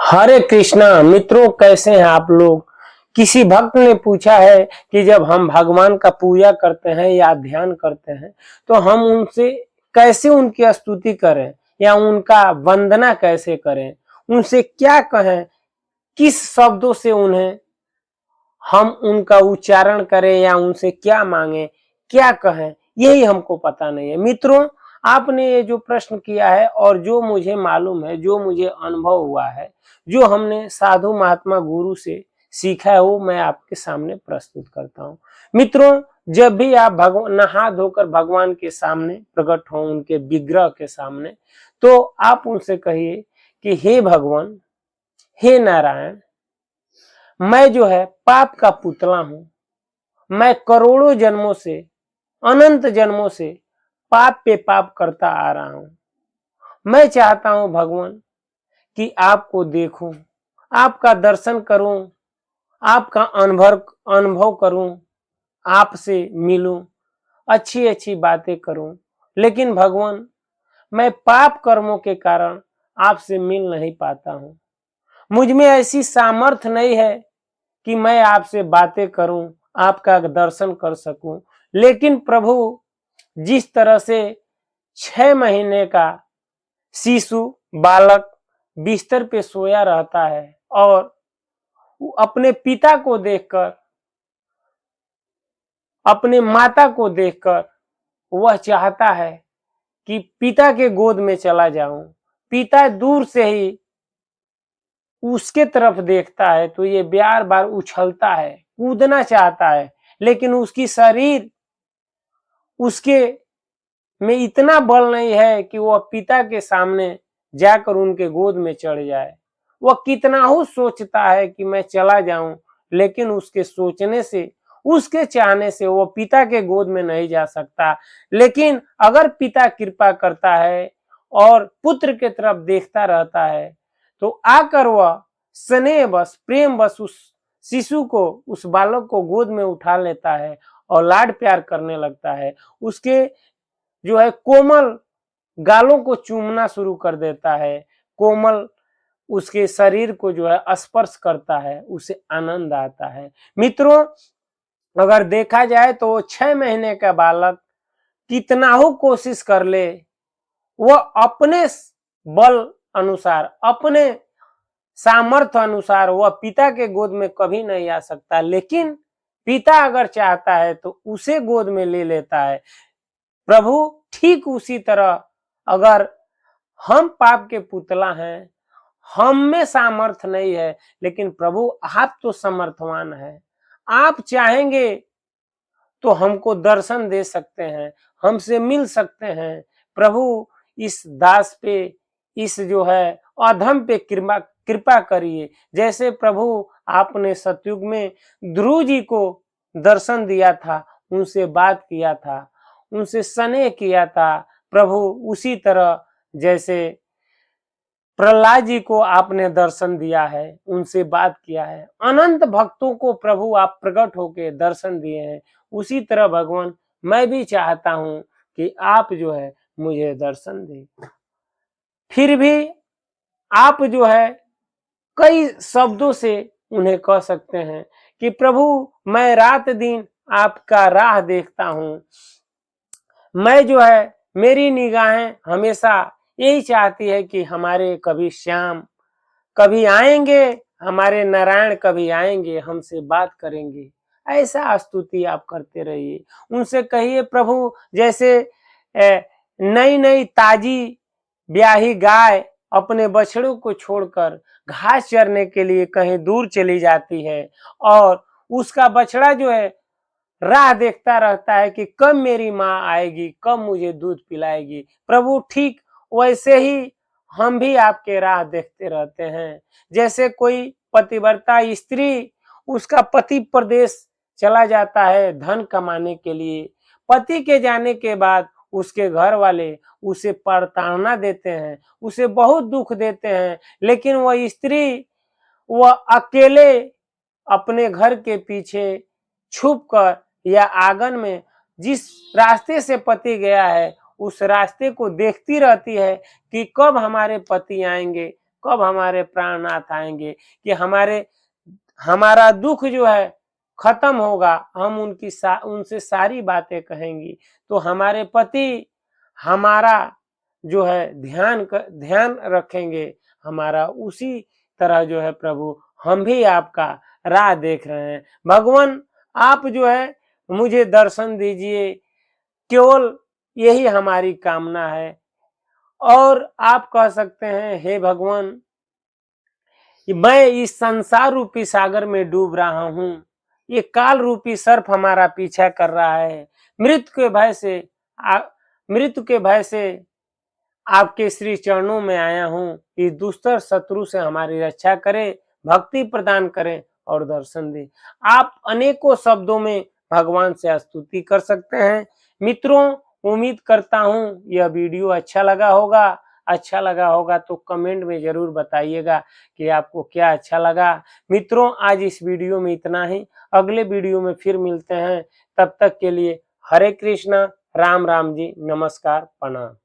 हरे कृष्णा मित्रों, कैसे हैं आप लोग। किसी भक्त ने पूछा है कि जब हम भगवान का पूजा करते हैं या ध्यान करते हैं तो हम उनसे कैसे उनकी स्तुति करें या उनका वंदना कैसे करें, उनसे क्या कहें, किस शब्दों से उन्हें हम उनका उच्चारण करें या उनसे क्या मांगे, क्या कहें, यही हमको पता नहीं है। मित्रों, आपने ये जो प्रश्न किया है और जो मुझे मालूम है, जो मुझे अनुभव हुआ है, जो हमने साधु महात्मा गुरु से सीखा है, वो मैं आपके सामने प्रस्तुत करता हूँ। मित्रों, जब भी आप भगवान नहा धोकर भगवान के सामने प्रकट हो, उनके विग्रह के सामने, तो आप उनसे कहिए कि हे भगवान, हे नारायण, मैं जो है पाप का पुतला हूं। मैं करोड़ों जन्मों से, अनंत जन्मों से पाप पे पाप करता आ रहा हूं। मैं चाहता हूं भगवान कि आपको देखूं, आपका दर्शन करूं, आपका अनुभव करूं, आपसे मिलूं, अच्छी अच्छी बातें करूं। लेकिन भगवान, मैं पाप कर्मों के कारण आपसे मिल नहीं पाता हूं। मुझ में ऐसी सामर्थ्य नहीं है कि मैं आपसे बातें करूं, आपका दर्शन कर सकूं। लेकिन प्रभु, जिस तरह से 6 महीने का शिशु बालक बिस्तर पे सोया रहता है और अपने पिता को देखकर, अपने माता को देखकर वह चाहता है कि पिता के गोद में चला जाऊं। पिता दूर से ही उसके तरफ देखता है तो ये बार बार उछलता है, कूदना चाहता है, लेकिन उसकी शरीर, उसके में इतना बल नहीं है कि वह पिता के सामने जाकर उनके गोद में चढ़ जाए। वह कितना ही सोचता है कि मैं चला जाऊं, लेकिन उसके सोचने से, उसके चाहने से वो पिता के गोद में नहीं जा सकता। लेकिन अगर पिता कृपा करता है और पुत्र के तरफ देखता रहता है तो आकर वह स्नेह बस, प्रेम बस उस शिशु को, उस बालक को गोद में उठा लेता है और लाड प्यार करने लगता है। उसके जो है कोमल गालों को चूमना शुरू कर देता है, कोमल उसके शरीर को जो है स्पर्श करता है, उसे आनंद आता है। मित्रों, अगर देखा जाए तो 6 महीने का बालक कितना हो कोशिश कर ले, वह अपने बल अनुसार, अपने सामर्थ्य अनुसार वह पिता के गोद में कभी नहीं आ सकता। लेकिन पिता अगर चाहता है तो उसे गोद में ले लेता है। प्रभु, ठीक उसी तरह अगर हम पाप के पुतला हैं, हम में सामर्थ्य नहीं है, लेकिन प्रभु आप तो समर्थवान हैं। आप चाहेंगे तो हमको दर्शन दे सकते हैं, हमसे मिल सकते हैं। प्रभु, इस दास पे, इस जो है अधम पे कृपा कृपा करिए। जैसे प्रभु आपने सतयुग में ध्रुव जी को दर्शन दिया था, उनसे बात किया था, उनसे स्नेह किया था। प्रभु, उसी तरह जैसे प्रहलाद जी को आपने दर्शन दिया है, उनसे बात किया है, अनंत भक्तों को प्रभु आप प्रकट होके दर्शन दिए हैं, उसी तरह भगवान मैं भी चाहता हूं कि आप जो है मुझे दर्शन दें। फिर भी आप जो है कई शब्दों से उन्हें कह सकते हैं कि प्रभु, मैं रात दिन आपका राह देखता हूं। मैं जो है, मेरी निगाहें हमेशा यही चाहती है कि हमारे कभी श्याम कभी आएंगे, हमारे नारायण कभी आएंगे, हमसे बात करेंगे। ऐसा स्तुति आप करते रहिए। उनसे कहिए प्रभु, जैसे नई नई ताजी ब्याही गाय अपने बछड़ों को छोड़कर घास चरने के लिए कहीं दूर चली जाती है और उसका बछड़ा जो है राह देखता रहता है कि कब मेरी माँ आएगी, कब मुझे दूध पिलाएगी। प्रभु, ठीक वैसे ही हम भी आपके राह देखते रहते हैं। जैसे कोई पतिव्रता स्त्री, उसका पति प्रदेश चला जाता है धन कमाने के लिए, पति के जाने के बाद उसके घर वाले उसे प्रताड़ना देते हैं, उसे बहुत दुख देते हैं। लेकिन वह स्त्री, वह अकेले अपने घर के पीछे छुपकर या आंगन में जिस रास्ते से पति गया है उस रास्ते को देखती रहती है कि कब हमारे पति आएंगे, कब हमारे प्राणनाथ आएंगे कि हमारा दुख जो है खत्म होगा, हम उनसे सारी बातें कहेंगी, तो हमारे पति हमारा जो है ध्यान रखेंगे, हमारा उसी तरह जो है प्रभु हम भी आपका राह देख रहे हैं। भगवान आप जो है मुझे दर्शन दीजिए, केवल यही हमारी कामना है। और आप कह सकते हैं, हे भगवान मैं इस संसार रूपी सागर में डूब रहा हूं, ये काल रूपी सर्प हमारा पीछा कर रहा है, मृत्यु के भय से आपके श्री चरणों में आया हूं, इस दुस्तर शत्रु से हमारी रक्षा करें, भक्ति प्रदान करें और दर्शन दें। आप अनेकों शब्दों में भगवान से स्तुति कर सकते हैं। मित्रों, उम्मीद करता हूं यह वीडियो अच्छा लगा होगा तो कमेंट में जरूर बताइएगा कि आपको क्या अच्छा लगा। मित्रों, आज इस वीडियो में इतना ही, अगले वीडियो में फिर मिलते हैं। तब तक के लिए हरे कृष्णा, राम राम जी, नमस्कार, प्रणाम।